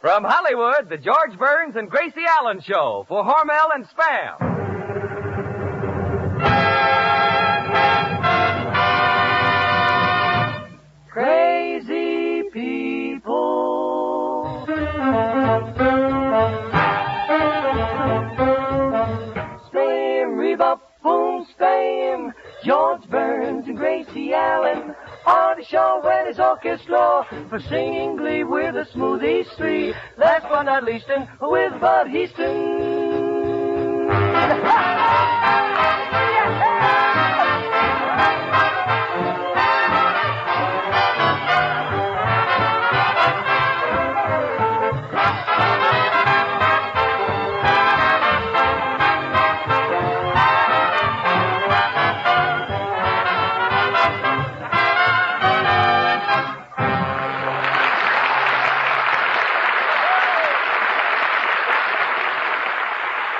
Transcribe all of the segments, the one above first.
From Hollywood, the George Burns and Gracie Allen Show for Hormel and Spam. Crazy people. Spam, rebop, boom, spam. George Burns and Gracie Allen on the show when his orchestra for singing glee with the Smoothies 3. Last but not least, and with Bud Heaston.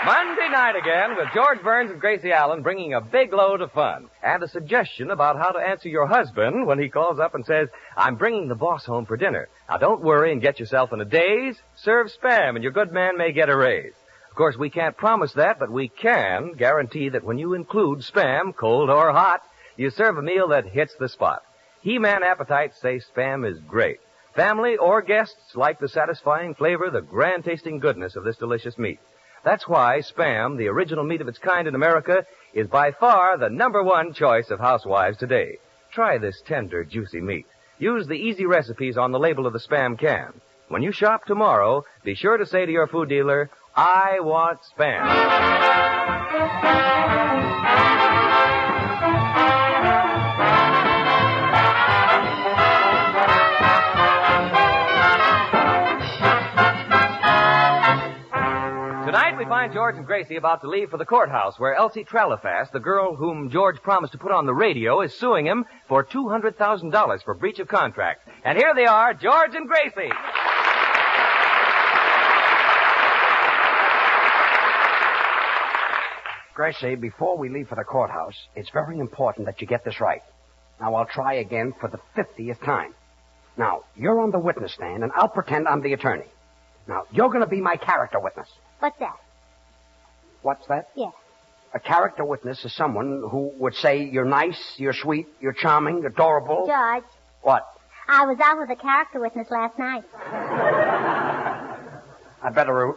Monday night again with George Burns and Gracie Allen bringing a big load of fun and a suggestion about how to answer your husband when he calls up and says, I'm bringing the boss home for dinner. Now don't worry and get yourself in a daze. Serve Spam and your good man may get a raise. Of course, we can't promise that, but we can guarantee that when you include Spam, cold or hot, you serve a meal that hits the spot. He-Man appetites say Spam is great. Family or guests like the satisfying flavor, the grand-tasting goodness of this delicious meat. That's why Spam, the original meat of its kind in America, is by far the #1 choice of housewives today. Try this tender, juicy meat. Use the easy recipes on the label of the Spam can. When you shop tomorrow, be sure to say to your food dealer, I want Spam. Tonight we find George and Gracie about to leave for the courthouse where Elsie Tralafast, the girl whom George promised to put on the radio, is suing him for $200,000 for breach of contract. And here they are, George and Gracie. Gracie, before we leave for the courthouse, it's very important that you get this right. Now, I'll try again for the 50th time. Now, you're on the witness stand, and I'll pretend I'm the attorney. Now, you're going to be my character witness. What's that? What's that? Yes. A character witness is someone who would say you're nice, you're sweet, you're charming, adorable. George. What? I was out with a character witness last night. I better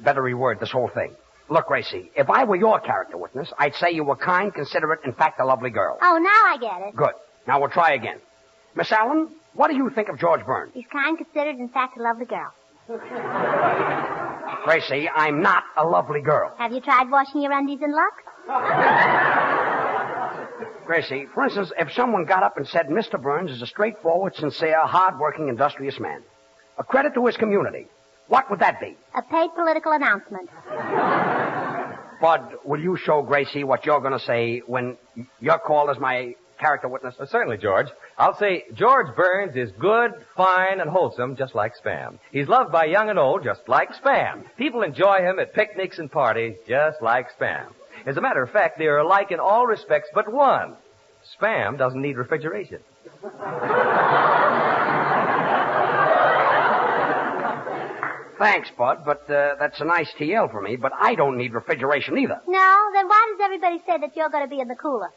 reword this whole thing. Look, Gracie, if I were your character witness, I'd say you were kind, considerate, in fact, a lovely girl. Oh, now I get it. Good. Now we'll try again. Miss Allen, what do you think of George Burns? He's kind, considered, in fact, a lovely girl. Gracie, I'm not a lovely girl. Have you tried washing your undies in Lux? Gracie, for instance, if someone got up and said Mr. Burns is a straightforward, sincere, hard-working, industrious man, a credit to his community, what would that be? A paid political announcement. Bud, will you show Gracie what you're going to say when you're called as my character witness? Certainly, George. I'll say George Burns is good, fine, and wholesome, just like Spam. He's loved by young and old, just like Spam. People enjoy him at picnics and parties, just like Spam. As a matter of fact, they are alike in all respects but one. Spam doesn't need refrigeration. Thanks, Bud, but that's a nice TL for me, but I don't need refrigeration either. No? Then why does everybody say that you're going to be in the cooler?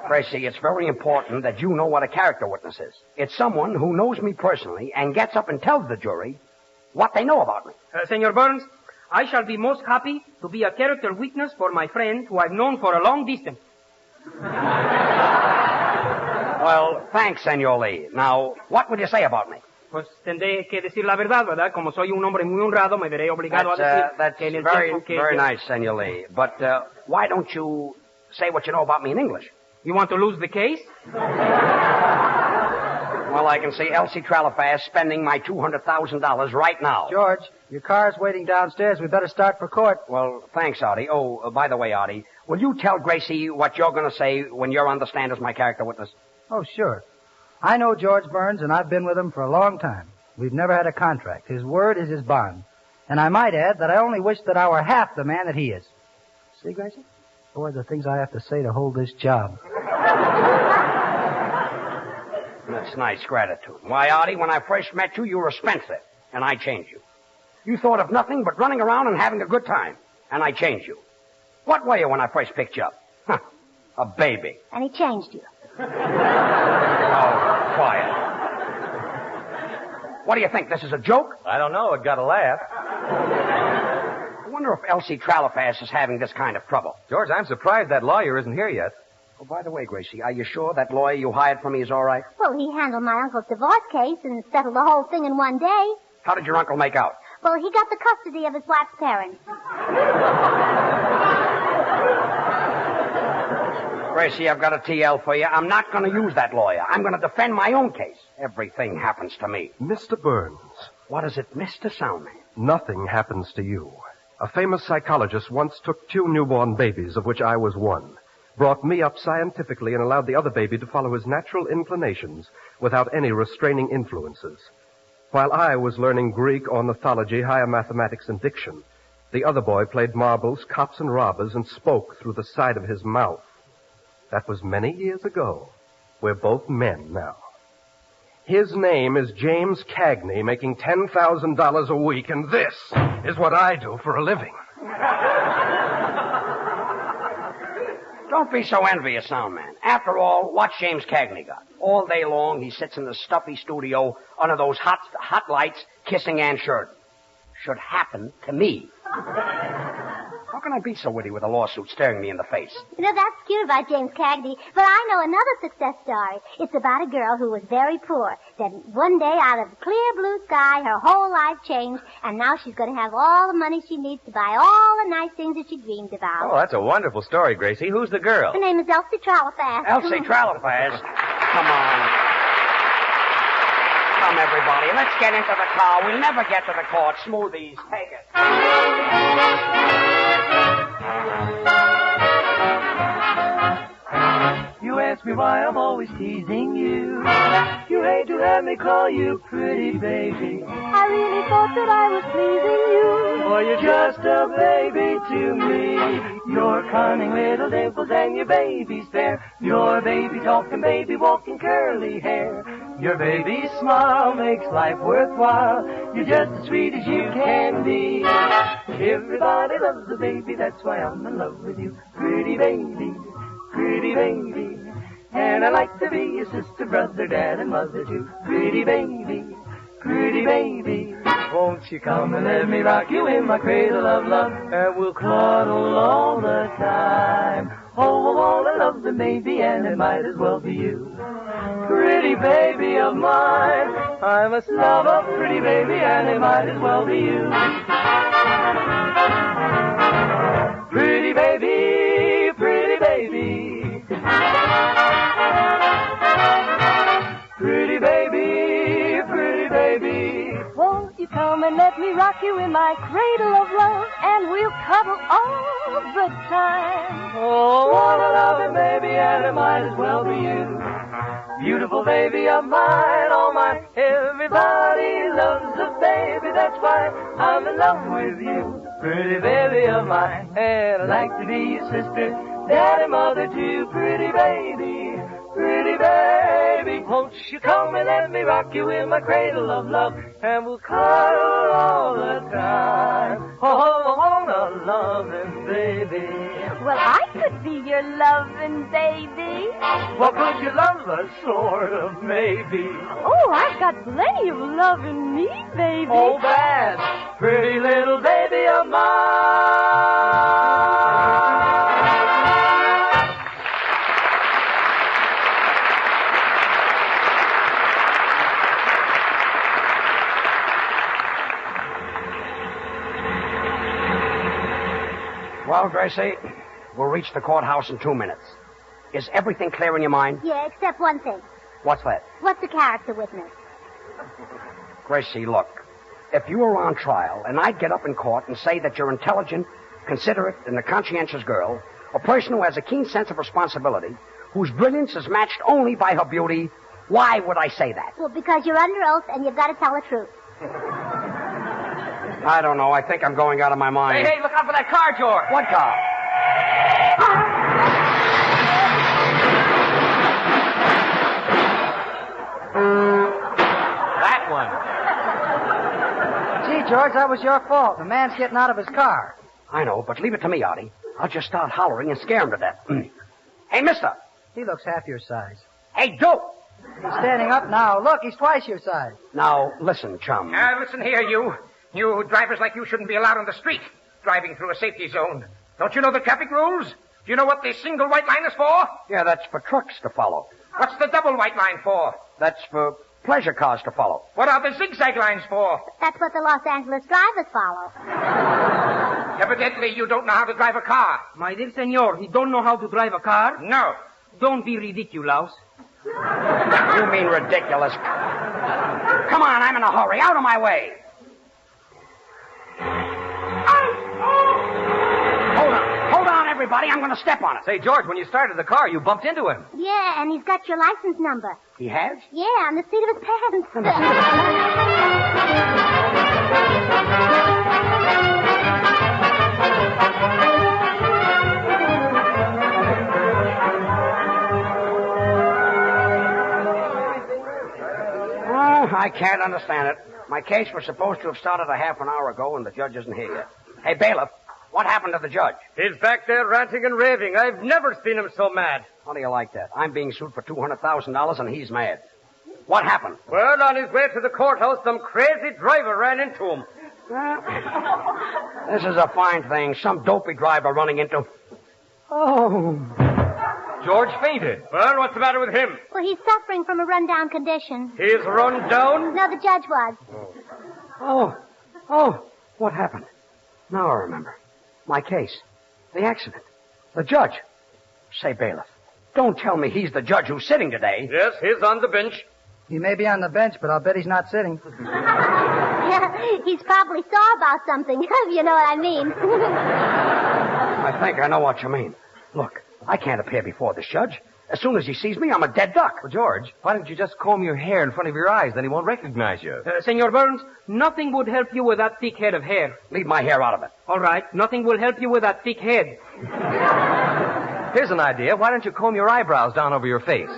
Gracie, it's very important that you know what a character witness is. It's someone who knows me personally and gets up and tells the jury what they know about me. Senor Burns, I shall be most happy to be a character witness for my friend who I've known for a long distance. Well, thanks, Senor Lee. Now, what would you say about me? Pues tendré que decir la verdad, ¿verdad? Como soy un hombre muy honrado, me veré obligado a decir that's que en el very, tiempo que... very nice, Senor Lee. But why don't you say what you know about me in English? You want to lose the case? Well, I can see Elsie Tralafast spending my $200,000 right now. George, your car's waiting downstairs. We better start for court. Well, thanks, Artie. Oh, by the way, Artie, will you tell Gracie what you're going to say when you're on the stand as my character witness? Oh, sure. I know George Burns, and I've been with him for a long time. We've never had a contract. His word is his bond. And I might add that I only wish that I were half the man that he is. See, Gracie? Boy, the things I have to say to hold this job. That's nice gratitude. Why, Artie, when I first met you, you were a spendthrift, and I changed you. You thought of nothing but running around and having a good time, and I changed you. What were you when I first picked you up? Huh, a baby. And he changed you. Oh, quiet. What do you think? This is a joke? I don't know. It got a laugh. I wonder if Elsie Tralafass is having this kind of trouble. George, I'm surprised that lawyer isn't here yet. Oh, by the way, Gracie, are you sure that lawyer you hired for me is all right? Well, he handled my uncle's divorce case and settled the whole thing in one day. How did your uncle make out? Well, he got the custody of his wife's parents. Gracie, I've got a TL for you. I'm not going to use that lawyer. I'm going to defend my own case. Everything happens to me. Mr. Burns, What is it, Mr. Soundman? nothing happens to you. A famous psychologist once took 2 newborn babies, of which I was one, brought me up scientifically, and allowed the other baby to follow his natural inclinations without any restraining influences. While I was learning Greek, ornithology, higher mathematics, and diction, the other boy played marbles, cops and robbers, and spoke through the side of his mouth. That was many years ago. We're both men now. His name is James Cagney, making $10,000 a week, and this is what I do for a living. Don't be so envious, Soundman. After all, what's James Cagney got? All day long, he sits in the stuffy studio under those hot lights, kissing Ann Sheridan. Should happen to me. How can I be so witty with a lawsuit staring me in the face? You know, that's cute about James Cagney, but I know another success story. It's about a girl who was very poor. Then one day, out of the clear blue sky, her whole life changed, and now she's going to have all the money she needs to buy all the nice things that she dreamed about. Oh, that's a wonderful story, Gracie. Who's the girl? Her name is Elsie Tralafass. Elsie Tralafass. Come on. Come, everybody. Let's get into the car. We'll never get to the court. Smoothies, take it. You ask me why I'm always teasing you. You hate to have me call you pretty baby. I really thought that I was pleasing you. Or you're just a baby to me. Your cunning little dimples and your baby's fair. Your baby talking, baby walking, curly hair. Your baby smile makes life worthwhile. You're just as sweet as you can be. Everybody loves a baby, that's why I'm in love with you. Pretty baby, pretty baby. And I like to be your sister, brother, dad, and mother too. Pretty baby, pretty baby. Won't you come and let me rock you in my cradle of love? And we'll cuddle all the time. Oh, I wanna love the baby, and it might as well be you. Pretty baby of mine, I must love a pretty baby, and it might as well be you. Pretty baby, pretty baby. Pretty baby, pretty baby. Won't you come and let me rock you in my cradle of love, and we'll cuddle all the time. Oh, wanna love it, baby, and it might as well be you. Beautiful baby of mine, all mine. Everybody loves a baby, that's why I'm in love with you. Pretty baby of mine, and I'd like to be your sister, daddy, mother too. Pretty baby, pretty baby. Won't you come and let me rock you in my cradle of love, and we'll cuddle all the time. Oh, I wanna love him, baby. Well, I could be your loving baby. Well, could you love us, sort of, maybe? Oh, I've got plenty of love in me, baby. Oh, bad, pretty little baby of mine. Well, Gracie, we'll reach the courthouse in 2 minutes. Is everything clear in your mind? Yeah, except one thing. What's that? What's the character witness? Gracie, look. If you were on trial and I'd get up in court and say that you're intelligent, considerate, and a conscientious girl, a person who has a keen sense of responsibility, whose brilliance is matched only by her beauty, why would I say that? Well, because you're under oath and you've got to tell the truth. I don't know. I think I'm going out of my mind. Hey, look out for that car, George. What car? George, that was your fault. The man's getting out of his car. I know, but leave it to me, Artie. I'll just start hollering and scare him to death. Hey, mister. He looks half your size. Hey, dope. He's standing up now. Look, he's twice your size. Now, listen, chum. Listen here, you. You drivers like you shouldn't be allowed on the street, driving through a safety zone. Don't you know the traffic rules? Do you know what the single white line is for? Yeah, that's for trucks to follow. What's the double white line for? That's for pleasure cars to follow. What are the zigzag lines for? That's what the Los Angeles drivers follow. Evidently, you don't know how to drive a car. My dear senor, he don't know how to drive a car? No. Don't be ridiculous. You mean ridiculous. Come on, I'm in a hurry. Out of my way. Hold on, everybody. I'm going to step on it. Say, George, when you started the car, you bumped into him. Yeah, and he's got your license number. He has? Yeah, on the seat of his pants. I can't understand it. My case was supposed to have started a half an hour ago, and the judge isn't here yet. Hey, bailiff, what happened to the judge? He's back there ranting and raving. I've never seen him so mad. How do you like that? I'm being sued for $200,000, and he's mad. What happened? Well, on his way to the courthouse, some crazy driver ran into him. This is a fine thing. Some dopey driver running into... Oh... George fainted. Well, what's the matter with him? Well, he's suffering from a rundown condition. He's run down? No, the judge was. Oh, what happened? Now I remember. My case. The accident. The judge. Say, bailiff, don't tell me he's the judge who's sitting today. Yes, he's on the bench. He may be on the bench, but I'll bet he's not sitting. Yeah, he's probably sore about something, if you know what I mean. I think I know what you mean. Look, I can't appear before this judge. As soon as he sees me, I'm a dead duck. Well, George, why don't you just comb your hair in front of your eyes? Then he won't recognize you. Senor Burns, nothing would help you with that thick head of hair. Leave my hair out of it. All right, nothing will help you with that thick head. Here's an idea. Why don't you comb your eyebrows down over your face?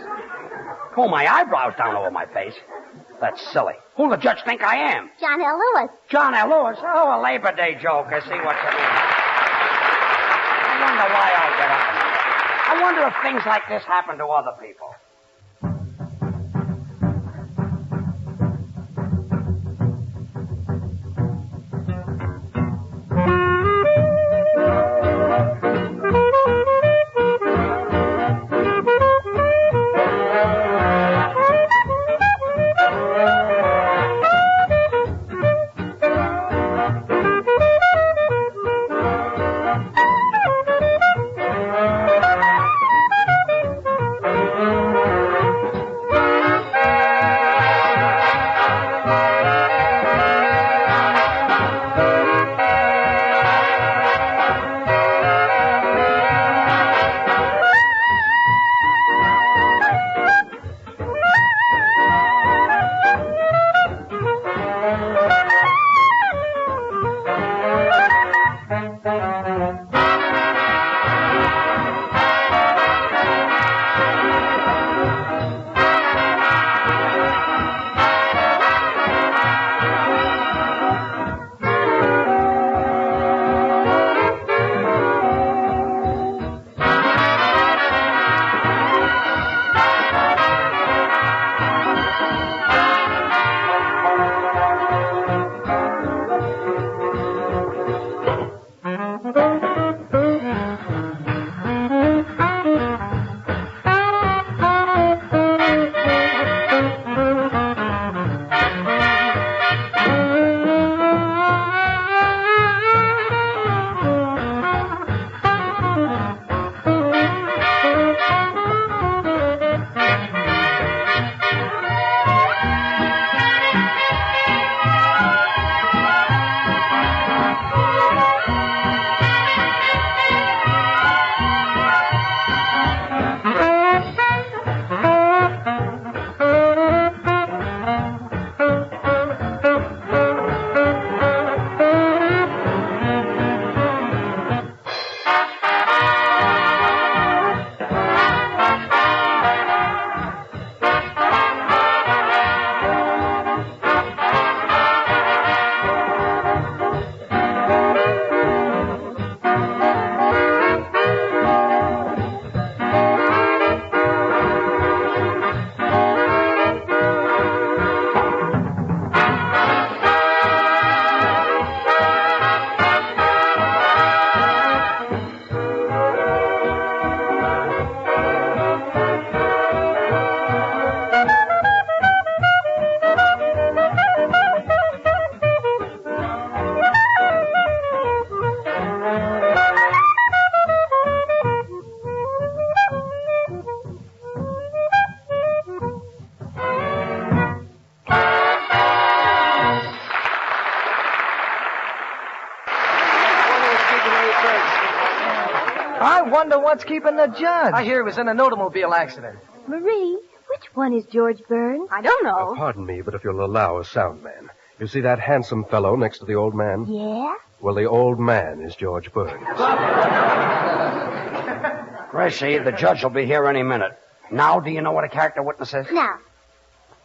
Comb my eyebrows down over my face? That's silly. Who'll the judge think I am? John L. Lewis. John L. Lewis? Oh, a Labor Day joke. I see what you mean. I wonder why I get up. I wonder if things like this happen to other people. wonder what's keeping the judge. I hear he was in an automobile accident. Marie, which one is George Burns? I don't know. Pardon me, but if you'll allow a sound man. You see that handsome fellow next to the old man? Yeah? Well, the old man is George Burns. Gracie, the judge will be here any minute. Now, do you know what a character witness is? No.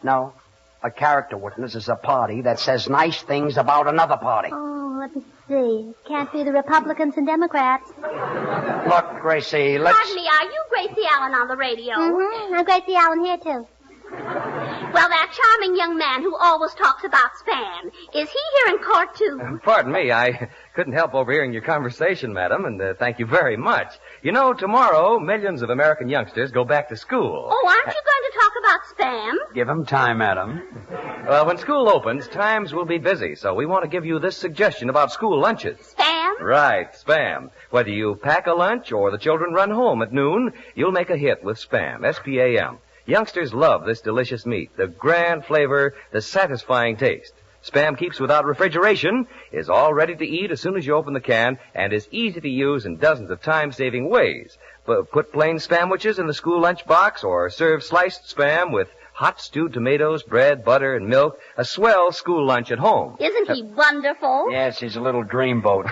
No. A character witness is a party that says nice things about another party. Oh, let me see. Can't be the Republicans and Democrats. Look, Gracie, let's... Pardon me, are you Gracie Allen on the radio? Mm-hmm. I'm Gracie Allen here, too. Well, that charming young man who always talks about Spam, is he here in court, too? Pardon me, I couldn't help overhearing your conversation, madam, and thank you very much. You know, tomorrow, millions of American youngsters go back to school. Oh, aren't you going to talk about Spam? Give him time, madam. Well, when school opens, times will be busy, so we want to give you this suggestion about school lunches. Spam? Right, Spam. Whether you pack a lunch or the children run home at noon, you'll make a hit with Spam, S-P-A-M. Youngsters love this delicious meat, the grand flavor, the satisfying taste. Spam keeps without refrigeration, is all ready to eat as soon as you open the can, and is easy to use in dozens of time-saving ways. But put plain Spamwiches in the school lunch box or serve sliced Spam with hot stewed tomatoes, bread, butter, and milk. A swell school lunch at home. Isn't he wonderful? Yes, he's a little dreamboat.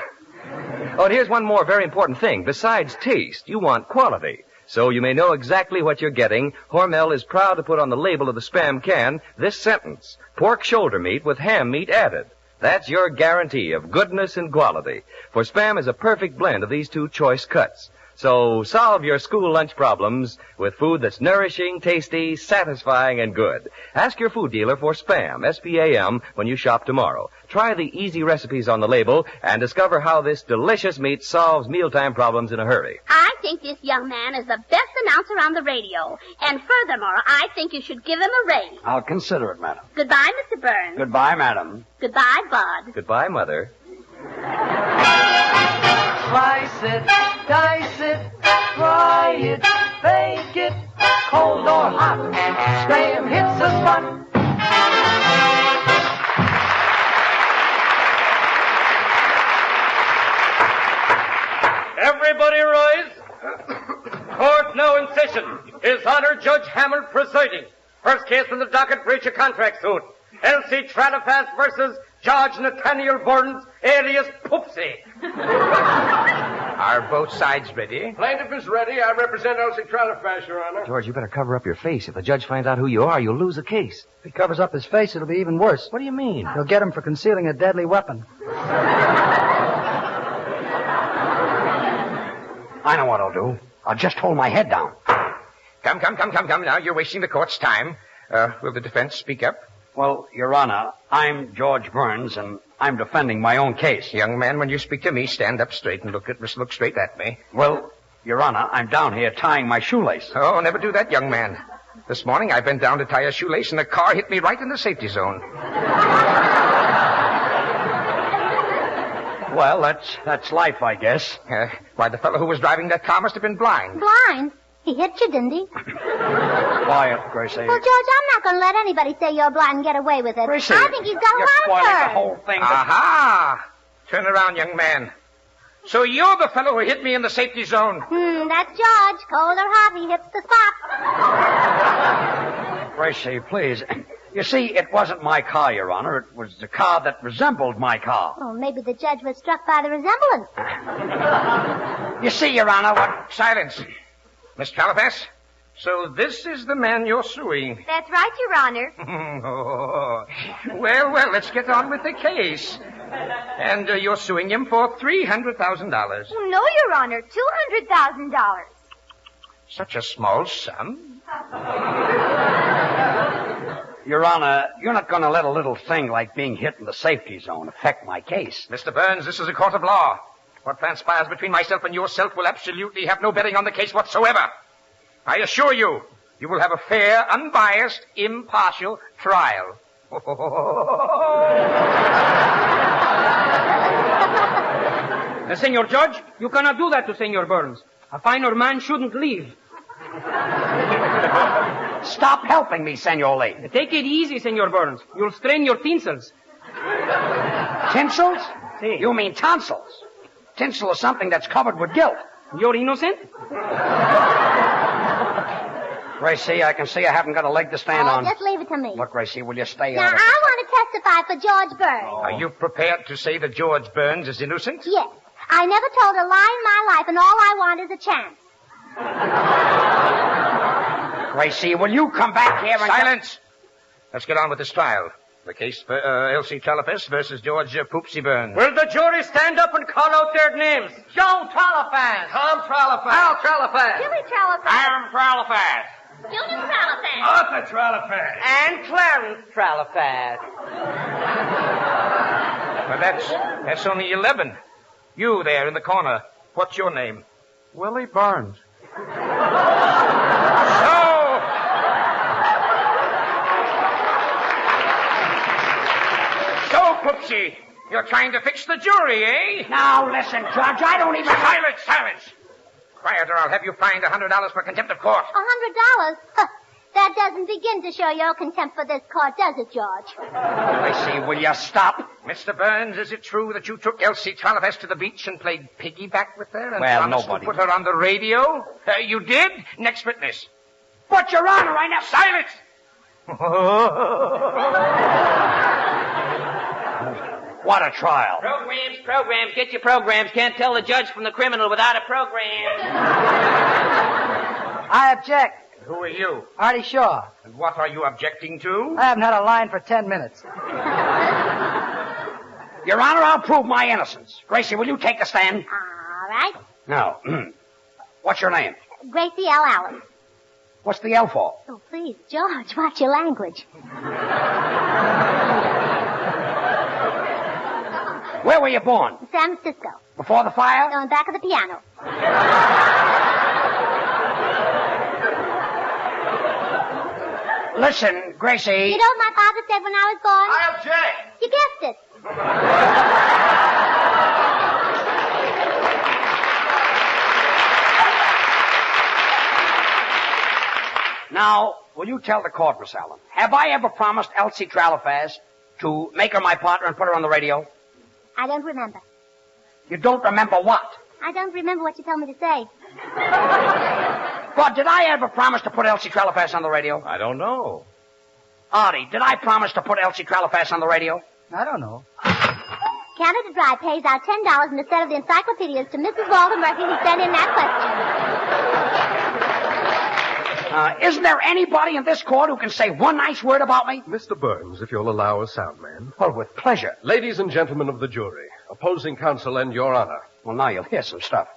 Oh, and here's one more very important thing. Besides taste, you want quality. So you may know exactly what you're getting. Hormel is proud to put on the label of the Spam can this sentence: pork shoulder meat with ham meat added. That's your guarantee of goodness and quality. For Spam is a perfect blend of these two choice cuts. So solve your school lunch problems with food that's nourishing, tasty, satisfying, and good. Ask your food dealer for Spam, S-P-A-M, when you shop tomorrow. Try the easy recipes on the label and discover how this delicious meat solves mealtime problems in a hurry. I think this young man is the best announcer on the radio. And furthermore, I think you should give him a raise. I'll consider it, madam. Goodbye, Mr. Burns. Goodbye, madam. Goodbye, Bud. Goodbye, Mother. Slice it, dice it, fry it, bake it, cold or hot. Spam hits the spot. Everybody rise. Court now in session. His Honor Judge Hammer presiding. First case in the docket, breach of contract suit. L.C. Tralafas versus George Nathaniel Burns, alias Poopsie. Are both sides ready? Plaintiff is ready. I represent Elsie Tralafas, Your Honor. George, you better cover up your face. If the judge finds out who you are, you'll lose the case. If he covers up his face, it'll be even worse. What do you mean? He'll get him for concealing a deadly weapon. I know what I'll do. I'll just hold my head down. Come now. You're wasting the court's time. Will the defense speak up? Well, Your Honor, I'm George Burns, and I'm defending my own case. Young man, when you speak to me, stand up straight and look straight at me. Well, Your Honor, I'm down here tying my shoelace. Oh, never do that, young man. This morning I bent down to tie a shoelace, and a car hit me right in the safety zone. Well, that's life, I guess. Why, the fellow who was driving that car must have been blind. Blind? He hit you, didn't he? Quiet, Gracie. Well, George, I'm not going to let anybody say you're blind and get away with it. Gracie, I think he's got you're spoiling the whole thing. Aha! Turn around, young man. So you're the fellow who hit me in the safety zone. That's George. Cold or hot, he hits the spot. Gracie, please. You see, it wasn't my car, Your Honor. It was the car that resembled my car. Oh, maybe the judge was struck by the resemblance. You see, Your Honor, what... Silence. Miss Tralafas, so this is the man you're suing. That's right, Your Honor. Well, let's get on with the case. And you're suing him for $300,000. No, Your Honor, $200,000. Such a small sum. Your Honor, you're not going to let a little thing like being hit in the safety zone affect my case. Mr. Burns, this is a court of law. What transpires between myself and yourself will absolutely have no bearing on the case whatsoever. I assure you, you will have a fair, unbiased, impartial trial. Senor Judge, you cannot do that to Senor Burns. A finer man shouldn't leave. Stop helping me, Senor Lee. Take it easy, Senor Burns. You'll strain your tinsels. Tinsels? Si. You mean tonsils. Tinsel is something that's covered with guilt. You're innocent? Gracie, I can see I haven't got a leg to stand on. Just leave it to me. Look, Gracie, will you stay Now, out of I it? want to testify for George Burns. Are you prepared to say that George Burns is innocent? Yes. I never told a lie in my life, and all I want is a chance. Gracie, will you come back here and... Silence! Let's get on with this trial. The case for Elsie Tralafest versus George Poopsie Burns. Will the jury stand up and call out their names? Joe Tralafast. Tom Tralafast. Al Tralafast. Jimmy Tralafast. Aaron Tralafast. Junior Tralafast. Arthur Tralafast. And Clarence Tralafast. Well, that's only 11. You there in the corner. What's your name? Willie Burns. So, Poopsie, you're trying to fix the jury, eh? Now, listen, Judge, I don't even... Silence! Quiet, or I'll have you fined $100 for contempt of court. $100? That doesn't begin to show your contempt for this court, does it, George? Gracie, will you stop? Mr. Burns, is it true that you took Elsie Tralafest to the beach and played piggyback with her and Well, promised nobody- to put her on the radio? You did? Next witness. But, Your Honor, I never... Silence! What a trial. Programs, get your programs. Can't tell the judge from the criminal without a program. I object. Who are you? Artie Shaw. And what are you objecting to? I haven't had a line for 10 minutes. Your Honor, I'll prove my innocence. Gracie, will you take a stand? All right. No. What's your name? Gracie L. Allen. What's the L for? Oh, please, George, watch your language. Where were you born? San Francisco. Before the fire? On the back of the piano. Listen, Gracie... You know what my father said when I was born? I object. You guessed it. Now, will you tell the court, Miss Allen, have I ever promised Elsie Tralafast to make her my partner and put her on the radio? I don't remember. You don't remember what? I don't remember what you told me to say. But did I ever promise to put Elsie Tralafast on the radio? I don't know. Artie, did I promise to put Elsie Tralafast on the radio? I don't know. Canada Dry pays out $10 in a set of the encyclopedias to Mrs. Walter Murphy who sent in that question. Isn't there anybody in this court who can say one nice word about me? Mr. Burns, if you'll allow a sound man. Well, with pleasure. Ladies and gentlemen of the jury, opposing counsel and your honor. Well, now you'll hear some stuff.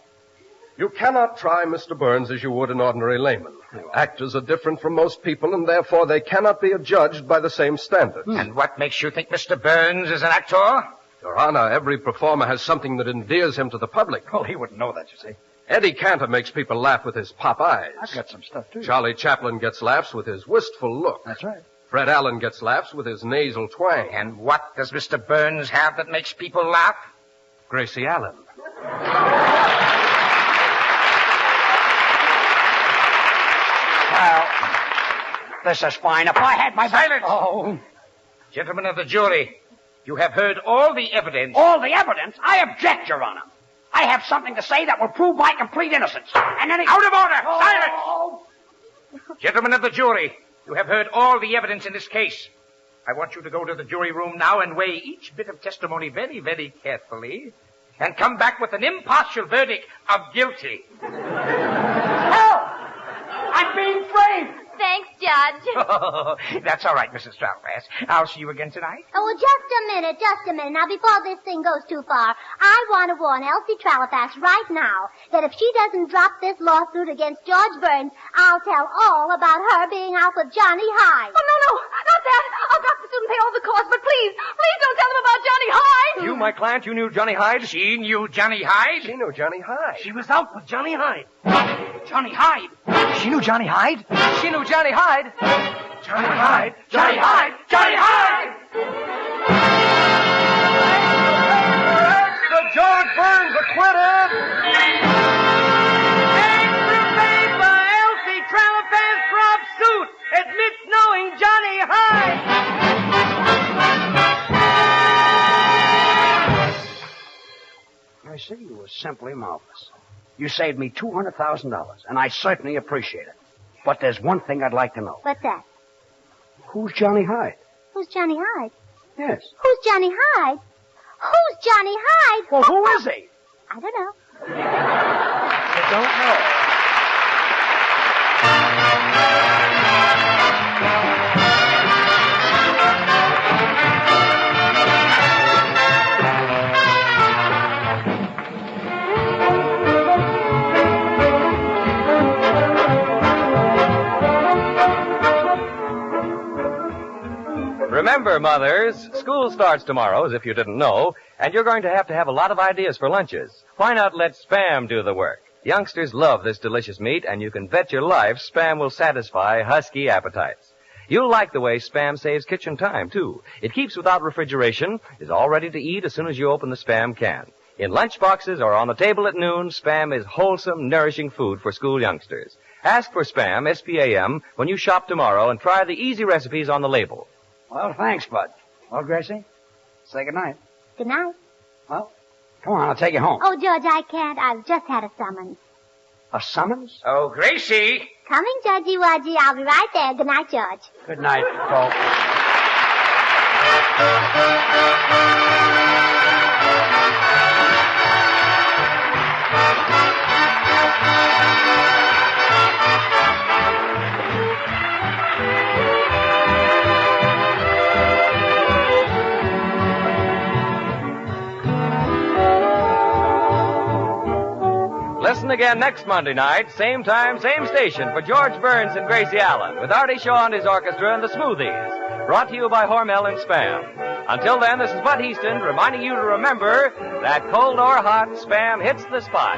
You cannot try Mr. Burns as you would an ordinary layman. Actors are different from most people, and therefore they cannot be adjudged by the same standards. And what makes you think Mr. Burns is an actor? Your honor, every performer has something that endears him to the public. Oh, he wouldn't know that, you see. Eddie Cantor makes people laugh with his pop eyes. I've got some stuff, too. Charlie Chaplin gets laughs with his wistful look. That's right. Fred Allen gets laughs with his nasal twang. And what does Mr. Burns have that makes people laugh? Gracie Allen. Well, this is fine. If I had my... Silence! Oh. Gentlemen of the jury, you have heard all the evidence. All the evidence? I object, Your Honor. I have something to say that will prove my complete innocence. And any... Out of order! Oh. Silence! Gentlemen of the jury, you have heard all the evidence in this case. I want you to go to the jury room now and weigh each bit of testimony very, very carefully and come back with an impartial verdict of guilty. Help! I'm being framed! Thanks, Judge. That's all right, Mrs. Tralafast. I'll see you again tonight. Oh, well, just a minute. Now, before this thing goes too far, I want to warn Elsie Tralafast right now that if she doesn't drop this lawsuit against George Burns, I'll tell all about her being out with Johnny Hyde. Oh, no, not that. I'll drop the suit and pay all the costs, but please don't tell them about Johnny Hyde. You, my client, you knew Johnny Hyde? She knew Johnny Hyde? She knew Johnny Hyde. She was out with Johnny Hyde. Johnny Hyde? She knew Johnny Hyde? She knew Johnny Hyde. Johnny Hyde! Johnny Hyde! Johnny Hyde! The George Burns acquitted! Extra paper, Elsie Tralafast drops suit, admits knowing Johnny Hyde. I see, you were simply marvelous. You saved me $200,000, and I certainly appreciate it. But there's one thing I'd like to know. What's that? Who's Johnny Hyde? Who's Johnny Hyde? Yes. Who's Johnny Hyde? Who's Johnny Hyde? Well, who is he? I don't know. I don't know. Remember, mothers, school starts tomorrow, as if you didn't know, and you're going to have a lot of ideas for lunches. Why not let Spam do the work? Youngsters love this delicious meat, and you can bet your life Spam will satisfy husky appetites. You'll like the way Spam saves kitchen time, too. It keeps without refrigeration, is all ready to eat as soon as you open the Spam can. In lunch boxes or on the table at noon, Spam is wholesome, nourishing food for school youngsters. Ask for Spam, S-P-A-M, when you shop tomorrow and try the easy recipes on the label. Well, thanks, Bud. Well, Gracie, say goodnight. Good night. Well, come on, I'll take you home. Oh, George, I can't. I've just had a summons. A summons? Oh, Gracie. Coming, Judgy Wudgy. I'll be right there. Good night, George. Good night, folks. Listen again next Monday night, same time, same station, for George Burns and Gracie Allen, with Artie Shaw and his orchestra and the Smoothies, brought to you by Hormel and Spam. Until then, this is Bud Easton reminding you to remember that cold or hot, Spam hits the spot.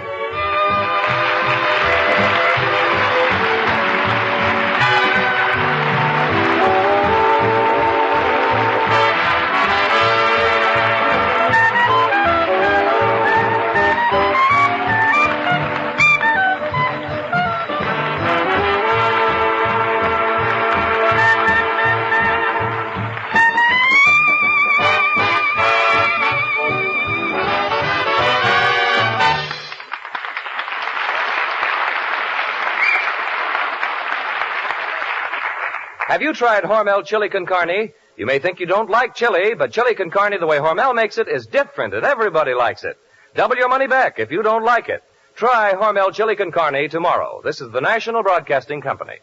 Have you tried Hormel Chili Con Carne? You may think you don't like chili, but Chili Con Carne, the way Hormel makes it, is different, and everybody likes it. Double your money back if you don't like it. Try Hormel Chili Con Carne tomorrow. This is the National Broadcasting Company.